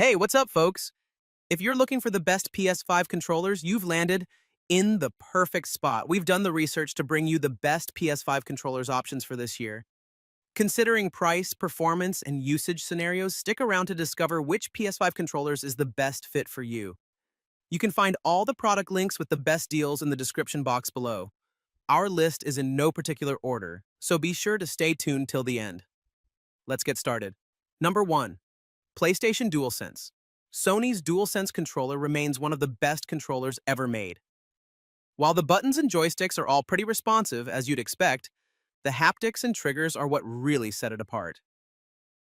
Hey, what's up, folks? If you're looking for the best PS5 controllers, you've landed in the perfect spot. We've done the research to bring you the best PS5 controllers options for this year. Considering price, performance, and usage scenarios, stick around to discover which PS5 controllers is the best fit for you. You can find all the product links with the best deals in the description box below. Our list is in no particular order, so be sure to stay tuned till the end. Let's get started. Number 1. PlayStation DualSense. Sony's DualSense controller remains one of the best controllers ever made. While the buttons and joysticks are all pretty responsive, as you'd expect, the haptics and triggers are what really set it apart.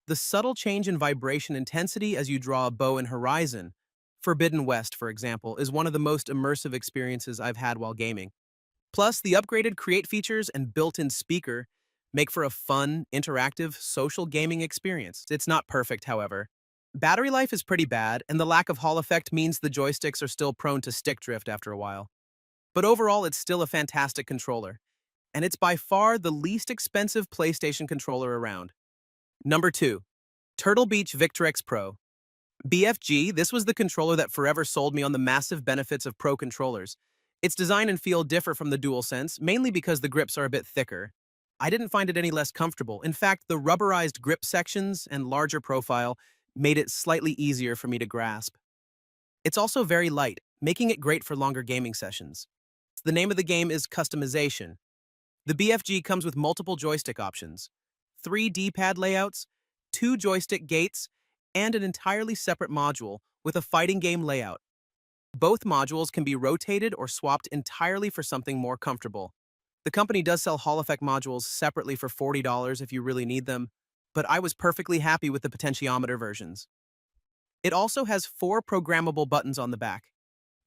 The subtle change in vibration intensity as you draw a bow in Horizon, Forbidden West, for example, is one of the most immersive experiences I've had while gaming. Plus, the upgraded Create features and built-in speaker make for a fun, interactive, social gaming experience. It's not perfect, however. Battery life is pretty bad, and the lack of Hall effect means the joysticks are still prone to stick drift after a while. But overall, it's still a fantastic controller, and it's by far the least expensive PlayStation controller around. Number 2. Turtle Beach Victrix Pro. BFG, this was the controller that forever sold me on the massive benefits of Pro controllers. Its design and feel differ from the DualSense, mainly because the grips are a bit thicker. I didn't find it any less comfortable. In fact, the rubberized grip sections and larger profile made it slightly easier for me to grasp. It's also very light, making it great for longer gaming sessions. The name of the game is customization. The BFG comes with multiple joystick options, 3 D-pad layouts, 2 joystick gates, and an entirely separate module with a fighting game layout. Both modules can be rotated or swapped entirely for something more comfortable. The company does sell Hall effect modules separately for $40 if you really need them, but I was perfectly happy with the potentiometer versions. It also has 4 programmable buttons on the back.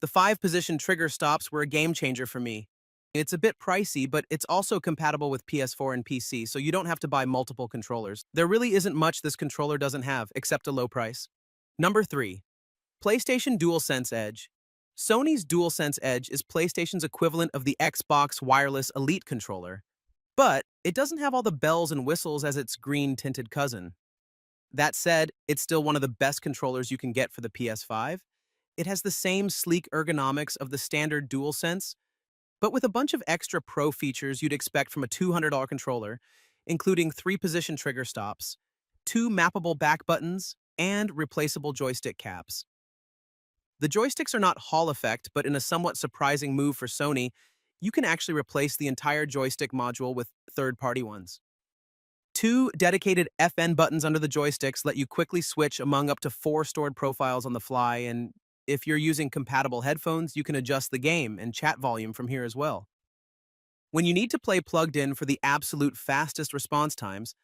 The 5-position trigger stops were a game changer for me. It's a bit pricey, but it's also compatible with PS4 and PC, so you don't have to buy multiple controllers. There really isn't much this controller doesn't have, except a low price. Number 3. PlayStation DualSense Edge. Sony's DualSense Edge is PlayStation's equivalent of the Xbox Wireless Elite controller, but it doesn't have all the bells and whistles as its green-tinted cousin. That said, it's still one of the best controllers you can get for the PS5. It has the same sleek ergonomics of the standard DualSense, but with a bunch of extra pro features you'd expect from a $200 controller, including 3-position trigger stops, 2 mappable back buttons, and replaceable joystick caps. The joysticks are not Hall effect, but in a somewhat surprising move for Sony, you can actually replace the entire joystick module with third-party ones. 2 dedicated FN buttons under the joysticks let you quickly switch among up to 4 stored profiles on the fly, and if you're using compatible headphones, you can adjust the game and chat volume from here as well. When you need to play plugged in for the absolute fastest response times,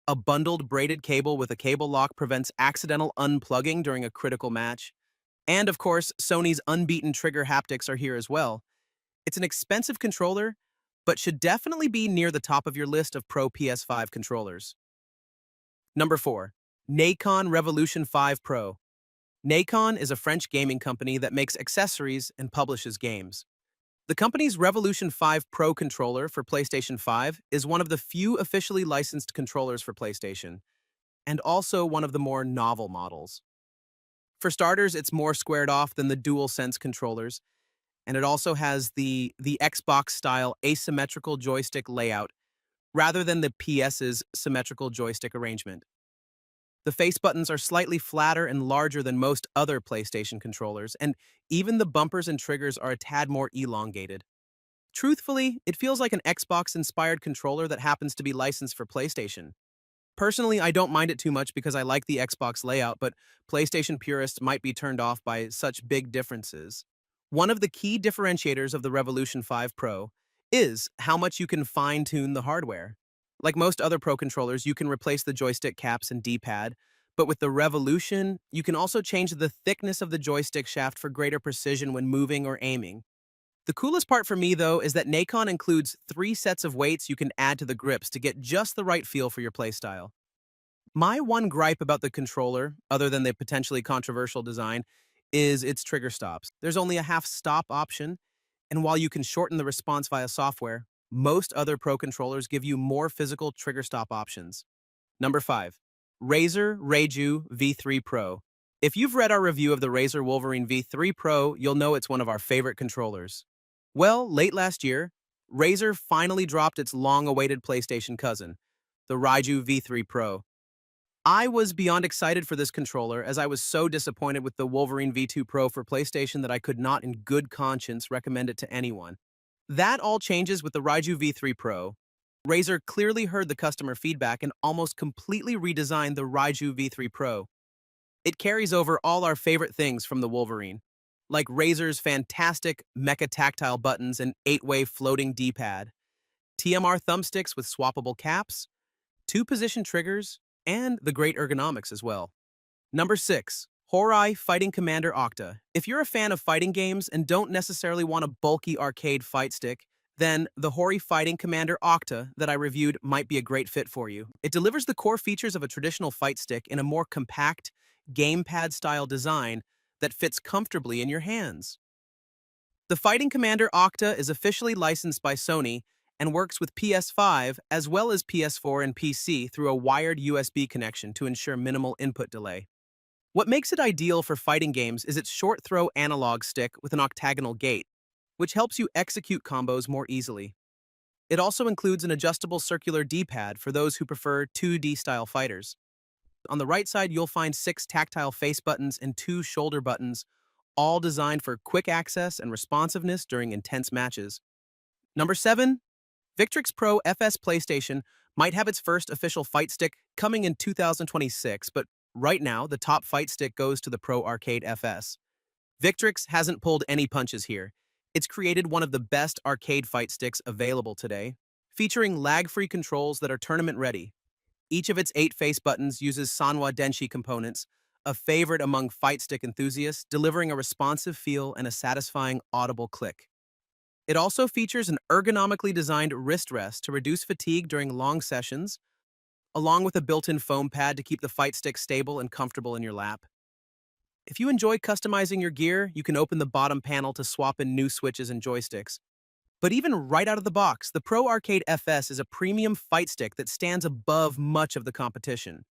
a bundled braided cable with a cable lock prevents accidental unplugging during a critical match. And of course, Sony's unbeaten trigger haptics are here as well. It's an expensive controller, but should definitely be near the top of your list of Pro PS5 controllers. Number 4. Nacon Revolution V Pro. Nacon is a French gaming company that makes accessories and publishes games. The company's Revolution 5 Pro controller for PlayStation 5 is one of the few officially licensed controllers for PlayStation, and also one of the more novel models. For starters, it's more squared off than the DualSense controllers, and it also has the Xbox-style asymmetrical joystick layout, rather than the PS's symmetrical joystick arrangement. The face buttons are slightly flatter and larger than most other PlayStation controllers, and even the bumpers and triggers are a tad more elongated. Truthfully, it feels like an Xbox-inspired controller that happens to be licensed for PlayStation. Personally, I don't mind it too much because I like the Xbox layout, but PlayStation purists might be turned off by such big differences. One of the key differentiators of the Revolution 5 Pro is how much you can fine-tune the hardware. Like most other Pro controllers, you can replace the joystick caps and D-pad, but with the Revolution, you can also change the thickness of the joystick shaft for greater precision when moving or aiming. The coolest part for me, though, is that Nacon includes 3 sets of weights you can add to the grips to get just the right feel for your playstyle. My one gripe about the controller, other than the potentially controversial design, is its trigger stops. There's only a half stop option, and while you can shorten the response via software, most other Pro controllers give you more physical trigger stop options. Number 5. Razer Raiju V3 Pro. If you've read our review of the Razer Wolverine V3 Pro, you'll know it's one of our favorite controllers. Well, late last year, Razer finally dropped its long-awaited PlayStation cousin, the Raiju V3 Pro. I was beyond excited for this controller as I was so disappointed with the Wolverine V2 Pro for PlayStation that I could not in good conscience recommend it to anyone. That all changes with the Raiju V3 Pro. Razer clearly heard the customer feedback and almost completely redesigned the Raiju V3 Pro. It carries over all our favorite things from the Wolverine, like Razer's fantastic mecha tactile buttons and 8-way floating D-pad, TMR thumbsticks with swappable caps, 2-position triggers, and the great ergonomics as well. Number 6. HORI Fighting Commander OCTA. If you're a fan of fighting games and don't necessarily want a bulky arcade fight stick, then the HORI Fighting Commander OCTA that I reviewed might be a great fit for you. It delivers the core features of a traditional fight stick in a more compact, gamepad-style design that fits comfortably in your hands. The Fighting Commander OCTA is officially licensed by Sony and works with PS5 as well as PS4 and PC through a wired USB connection to ensure minimal input delay. What makes it ideal for fighting games is its short-throw analog stick with an octagonal gate, which helps you execute combos more easily. It also includes an adjustable circular D-pad for those who prefer 2D-style fighters. On the right side, you'll find 6 tactile face buttons and 2 shoulder buttons, all designed for quick access and responsiveness during intense matches. Number 7. Victrix Pro FS PlayStation might have its first official fight stick coming in 2026, but right now, the top fight stick goes to the Pro Arcade FS. Victrix hasn't pulled any punches here. It's created one of the best arcade fight sticks available today, featuring lag-free controls that are tournament-ready. Each of its 8 face buttons uses Sanwa Denshi components, a favorite among fight stick enthusiasts, delivering a responsive feel and a satisfying audible click. It also features an ergonomically designed wrist rest to reduce fatigue during long sessions, along with a built-in foam pad to keep the fight stick stable and comfortable in your lap. If you enjoy customizing your gear, you can open the bottom panel to swap in new switches and joysticks. But even right out of the box, the Pro Arcade FS is a premium fight stick that stands above much of the competition.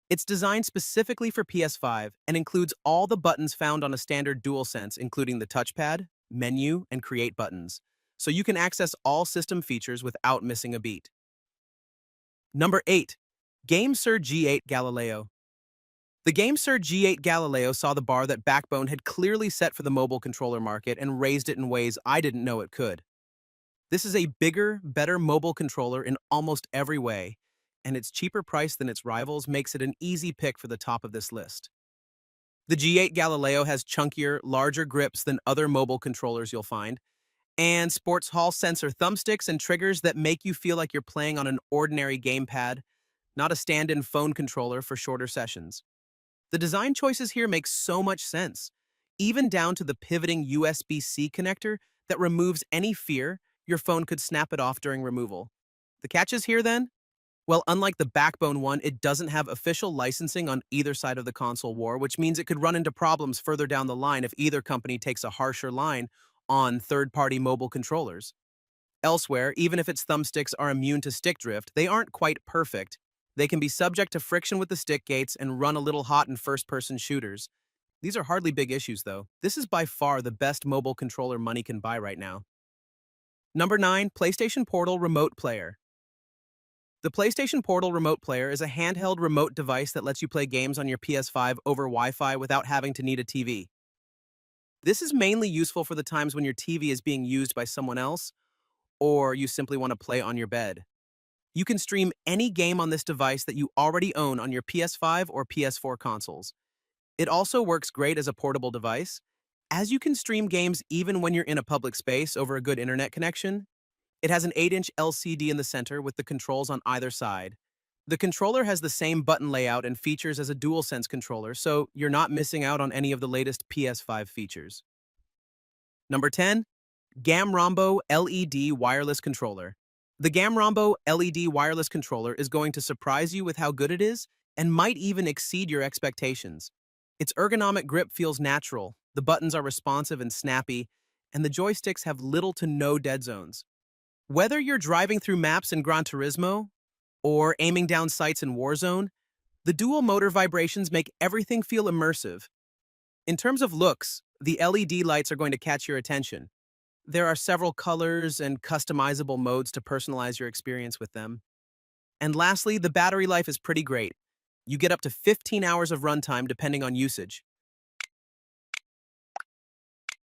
It's designed specifically for PS5 and includes all the buttons found on a standard DualSense, including the touchpad, menu, and create buttons, so you can access all system features without missing a beat. Number 8. GameSir G8 Galileo. The GameSir G8 Galileo saw the bar that Backbone had clearly set for the mobile controller market and raised it in ways I didn't know it could. This is a bigger, better mobile controller in almost every way, and its cheaper price than its rivals makes it an easy pick for the top of this list. The G8 Galileo has chunkier, larger grips than other mobile controllers you'll find, and sports Hall sensor thumbsticks and triggers that make you feel like you're playing on an ordinary gamepad, not a stand-in phone controller for shorter sessions. The design choices here make so much sense, even down to the pivoting USB-C connector that removes any fear your phone could snap it off during removal. The catches here then? Well, unlike the Backbone one, it doesn't have official licensing on either side of the console war, which means it could run into problems further down the line if either company takes a harsher line on third-party mobile controllers. Elsewhere, even if its thumbsticks are immune to stick drift, they aren't quite perfect. They can be subject to friction with the stick gates and run a little hot in first-person shooters. These are hardly big issues, though. This is by far the best mobile controller money can buy right now. Number 9. PlayStation Portal Remote Player. The PlayStation Portal Remote Player is a handheld remote device that lets you play games on your PS5 over Wi-Fi without having to need a TV. This is mainly useful for the times when your TV is being used by someone else, or you simply want to play on your bed. You can stream any game on this device that you already own on your PS5 or PS4 consoles. It also works great as a portable device, as you can stream games even when you're in a public space over a good internet connection. It has an 8-inch LCD in the center with the controls on either side. The controller has the same button layout and features as a DualSense controller, so you're not missing out on any of the latest PS5 features. Number 10. Gamrombo LED Wireless Controller. The Gamrombo LED Wireless Controller is going to surprise you with how good it is and might even exceed your expectations. Its ergonomic grip feels natural, the buttons are responsive and snappy, and the joysticks have little to no dead zones. Whether you're driving through maps in Gran Turismo or aiming down sights in Warzone, the dual motor vibrations make everything feel immersive, In terms of looks, the LED lights are going to catch your attention. There are several colors and customizable modes to personalize your experience with them. And lastly, the battery life is pretty great. You get up to 15 hours of runtime depending on usage.